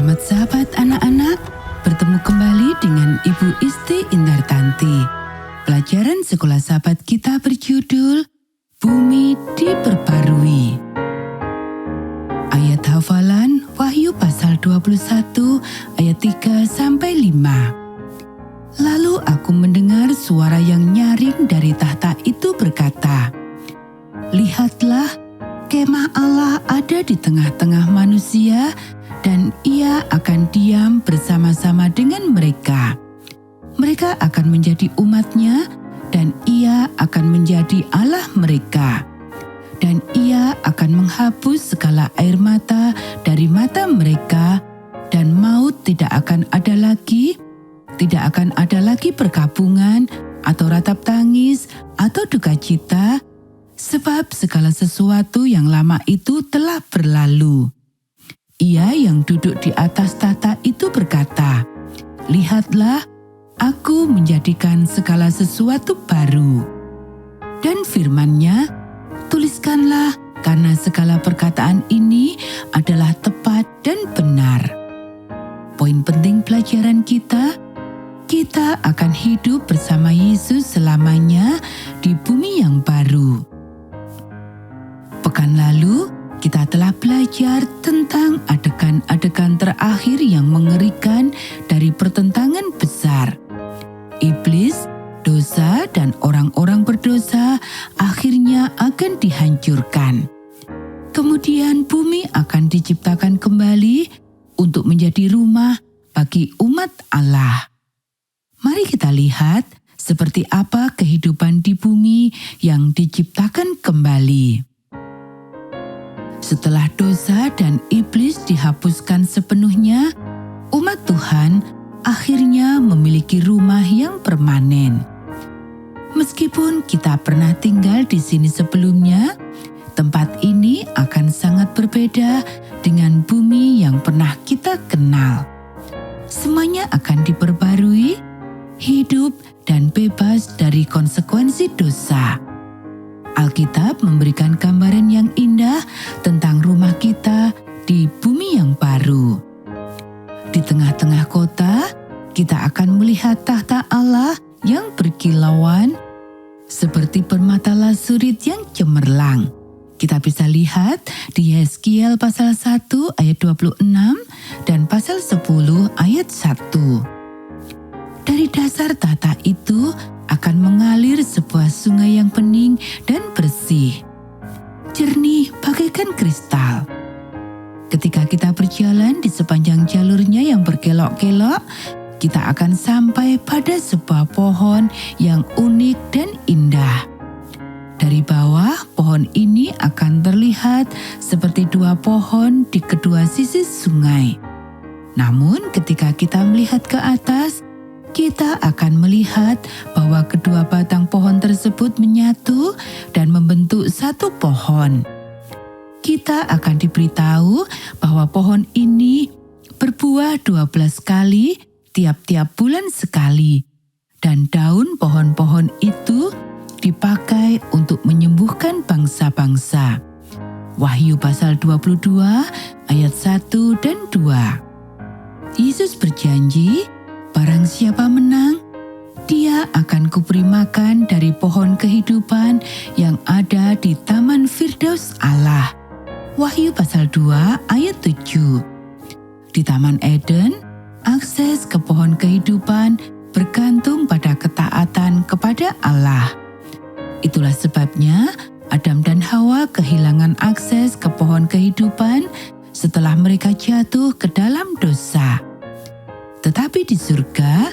Selamat sahabat anak-anak, bertemu kembali dengan Ibu Isti Indartanti. Pelajaran sekolah sahabat kita berjudul Bumi Diperbarui. Ayat hafalan Wahyu pasal 21 ayat 3-5. Lalu aku mendengar suara yang nyaring dari tahta itu berkata, "Lihatlah, kemah Allah ada di tengah-tengah manusia, dan ia akan diam bersama-sama dengan mereka. Mereka akan menjadi umat-Nya, dan ia akan menjadi Allah mereka. Dan ia akan menghapus segala air mata dari mata mereka, dan maut tidak akan ada lagi perkabungan, atau ratap tangis, atau duka cita, sebab segala sesuatu yang lama itu telah berlalu." Ia yang duduk di atas tahta itu berkata, "Lihatlah, aku menjadikan segala sesuatu baru." Dan firman-Nya, "Tuliskanlah, karena segala perkataan ini adalah tepat dan benar." Poin penting pelajaran kita akan hidup bersama Yesus selamanya di bumi yang baru. Pekan lalu, kita telah belajar tentang adegan-adegan terakhir yang mengerikan dari pertentangan besar. Iblis, dosa, dan orang-orang berdosa akhirnya akan dihancurkan. Kemudian bumi akan diciptakan kembali untuk menjadi rumah bagi umat Allah. Mari kita lihat seperti apa kehidupan di bumi yang diciptakan kembali. Setelah dosa dan iblis dihapuskan sepenuhnya, umat Tuhan akhirnya memiliki rumah yang permanen. Meskipun kita pernah tinggal di sini sebelumnya, tempat ini akan sangat berbeda dengan bumi yang pernah kita kenal. Semuanya akan diperbarui, hidup dan bebas dari konsekuensi dosa. Alkitab memberikan gambaran yang indah tentang rumah kita di bumi yang baru. Di tengah-tengah kota, kita akan melihat tahta Allah yang berkilauan seperti permata lazurit yang cemerlang. Kita bisa lihat di Yeskiel pasal 1 ayat 26 dan pasal 10 ayat 1. Dari dasar tahta itu akan mengalir sebuah sungai yang bening dan bersih, jernih bagaikan kristal. Ketika kita berjalan di sepanjang jalurnya yang berkelok-kelok, kita akan sampai pada sebuah pohon yang unik dan indah. Dari bawah, pohon ini akan terlihat seperti dua pohon di kedua sisi sungai. Namun ketika kita melihat ke atas, kita akan melihat bahwa kedua batang pohon tersebut menyatu dan membentuk satu pohon. Kita akan diberitahu bahwa pohon ini berbuah 12 kali tiap-tiap bulan sekali, dan daun pohon-pohon itu dipakai untuk menyembuhkan bangsa-bangsa. Wahyu pasal 22 ayat 1 dan 2. Yesus berjanji, "Barang siapa menang, dia akan kuberi makan dari pohon kehidupan yang ada di Taman Firdaus Allah." Wahyu pasal 2 ayat 7. Di Taman Eden, akses ke pohon kehidupan bergantung pada ketaatan kepada Allah. Itulah sebabnya Adam dan Hawa kehilangan akses ke pohon kehidupan setelah mereka jatuh ke dalam dosa. Tetapi di surga,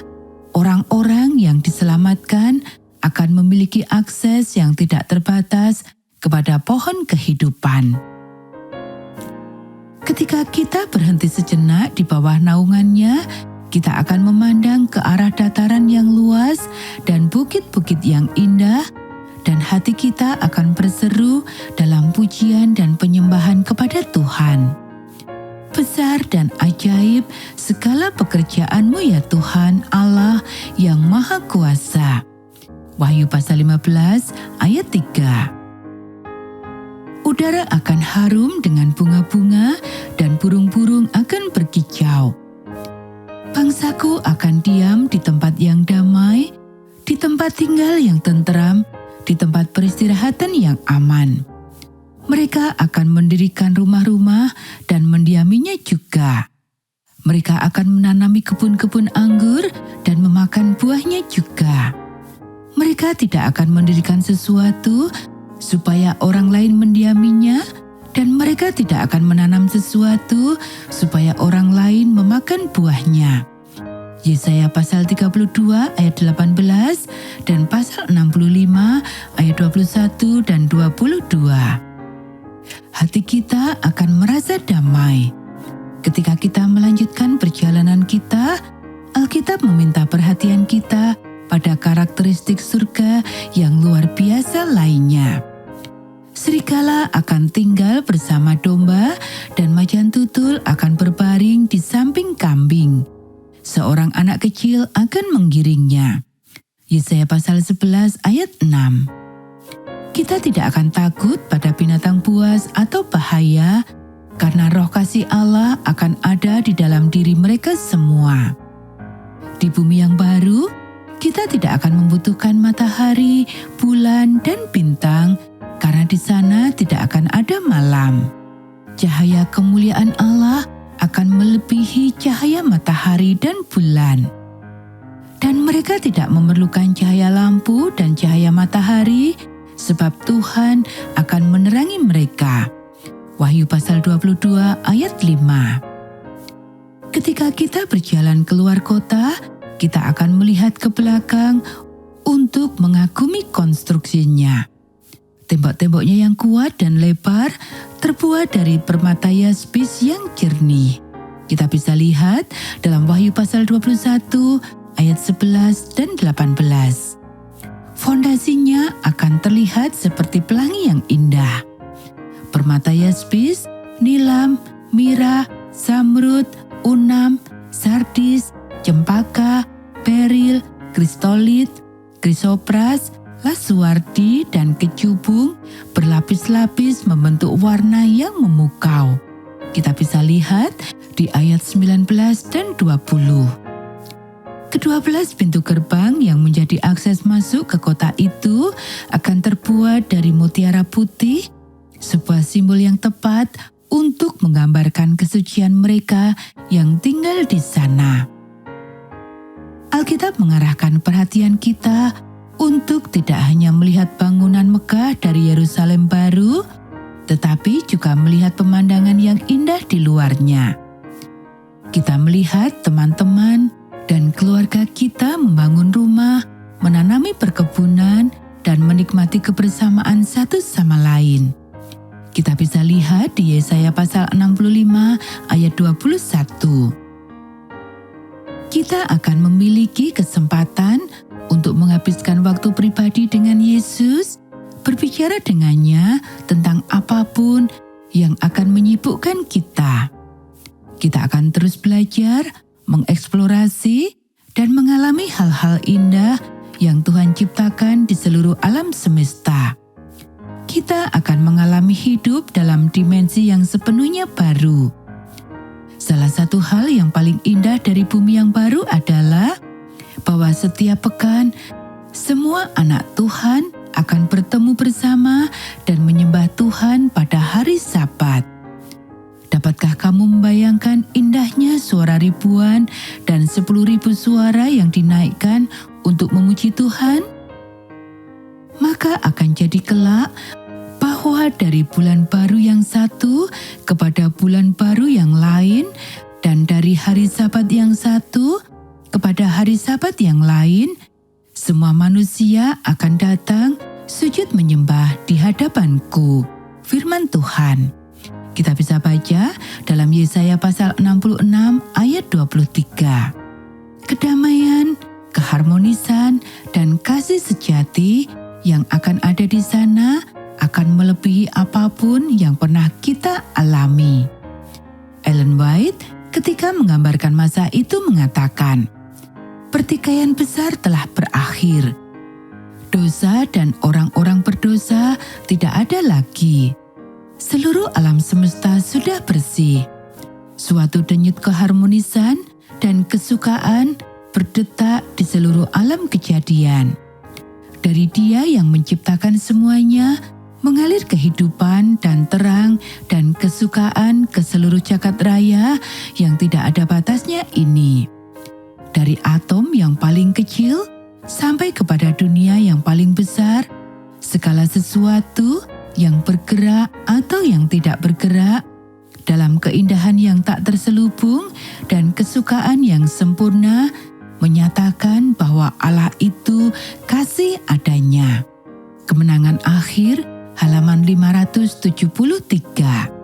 orang-orang yang diselamatkan akan memiliki akses yang tidak terbatas kepada pohon kehidupan. Ketika kita berhenti sejenak di bawah naungannya, kita akan memandang ke arah dataran yang luas dan bukit-bukit yang indah, dan hati kita akan berseru dalam pujian dan penyembahan kepada Tuhan. Besar dan ajaib segala pekerjaan-Mu ya Tuhan Allah yang Maha Kuasa. Wahyu pasal 15 ayat 3. Udara akan harum dengan bunga-bunga dan burung-burung akan berkicau. Bangsaku akan diam di tempat yang damai, di tempat tinggal yang tenteram, di tempat peristirahatan yang aman. Mereka akan mendirikan rumah-rumah dan mendiaminya juga. Mereka akan menanami kebun-kebun anggur dan memakan buahnya juga. Mereka tidak akan mendirikan sesuatu supaya orang lain mendiaminya, dan mereka tidak akan menanam sesuatu supaya orang lain memakan buahnya. Yesaya pasal 32 ayat 18 dan pasal 65 ayat 21 dan 22. Hati kita akan merasa damai. Ketika kita melanjutkan perjalanan kita, Alkitab meminta perhatian kita pada karakteristik surga yang luar biasa lainnya. Serigala akan tinggal bersama domba dan macan tutul akan berbaring di samping kambing. Seorang anak kecil akan menggiringnya. Yesaya pasal 11 ayat 6. Kita tidak akan takut pada binatang buas atau bahaya, karena roh kasih Allah akan ada di dalam diri mereka semua. Di bumi yang baru, kita tidak akan membutuhkan matahari, bulan, dan bintang, karena di sana tidak akan ada malam. Cahaya kemuliaan Allah akan melebihi cahaya matahari dan bulan. Dan mereka tidak memerlukan cahaya lampu dan cahaya matahari, sebab Tuhan akan menerangi mereka. Wahyu pasal 22 ayat 5. Ketika kita berjalan keluar kota, kita akan melihat ke belakang untuk mengagumi konstruksinya. Tembok-temboknya yang kuat dan lebar terbuat dari permata yaspis yang jernih. Kita bisa lihat dalam Wahyu pasal 21 ayat 11 dan 18. Fondasinya akan terlihat seperti pelangi yang indah. Permata yaspis, nilam, mira, zamrud, unam, sardis, cempaka, beril, kristolit, krisopras, lasuardi, dan kecubung berlapis-lapis membentuk warna yang memukau. Kita bisa lihat di ayat 19 dan 20. Ke-12 pintu gerbang yang menjadi akses masuk ke kota itu akan terbuat dari mutiara putih, sebuah simbol yang tepat untuk menggambarkan kesucian mereka yang tinggal di sana. Alkitab mengarahkan perhatian kita untuk tidak hanya melihat bangunan megah dari Yerusalem baru, tetapi juga melihat pemandangan yang indah di luarnya. Kita melihat teman-teman dan keluarga kita membangun rumah, menanami perkebunan, dan menikmati kebersamaan satu sama lain. Kita bisa lihat di Yesaya pasal 65 ayat 21. Kita akan memiliki kesempatan untuk menghabiskan waktu pribadi dengan Yesus, berbicara dengannya tentang apapun yang akan menyibukkan kita. Kita akan terus belajar, mengeksplorasi, dan mengalami hal-hal indah yang Tuhan ciptakan di seluruh alam semesta. Kita akan mengalami hidup dalam dimensi yang sepenuhnya baru. Salah satu hal yang paling indah dari bumi yang baru adalah bahwa setiap pekan, semua anak Tuhan akan bertemu bersama dan menyembah Tuhan pada hari Sabat. Dapatkah kamu membayangkan indahnya suara ribuan dan 10.000 suara yang dinaikkan untuk memuji Tuhan? Maka akan jadi kelak bahwa dari bulan baru yang satu kepada bulan baru yang lain, dan dari hari Sabat yang satu kepada hari Sabat yang lain, semua manusia akan datang sujud menyembah di hadapanku. Firman Tuhan. Kita bisa baca dalam Yesaya pasal 66 ayat 23. Kedamaian, keharmonisan, dan kasih sejati yang akan ada di sana akan melebihi apapun yang pernah kita alami. Ellen White ketika menggambarkan masa itu mengatakan, pertikaian besar telah berakhir. Dosa dan orang-orang berdosa tidak ada lagi. seluruh alam semesta sudah bersih. Suatu denyut keharmonisan dan kesukaan berdetak di seluruh alam kejadian. Dari Dia yang menciptakan semuanya, mengalir kehidupan dan terang dan kesukaan ke seluruh jagat raya yang tidak ada batasnya ini. Dari atom yang paling kecil sampai kepada dunia yang paling besar, segala sesuatu yang bergerak atau yang tidak bergerak, dalam keindahan yang tak terselubung dan kesukaan yang sempurna, menyatakan bahwa Allah itu kasih adanya. Kemenangan akhir, halaman 573.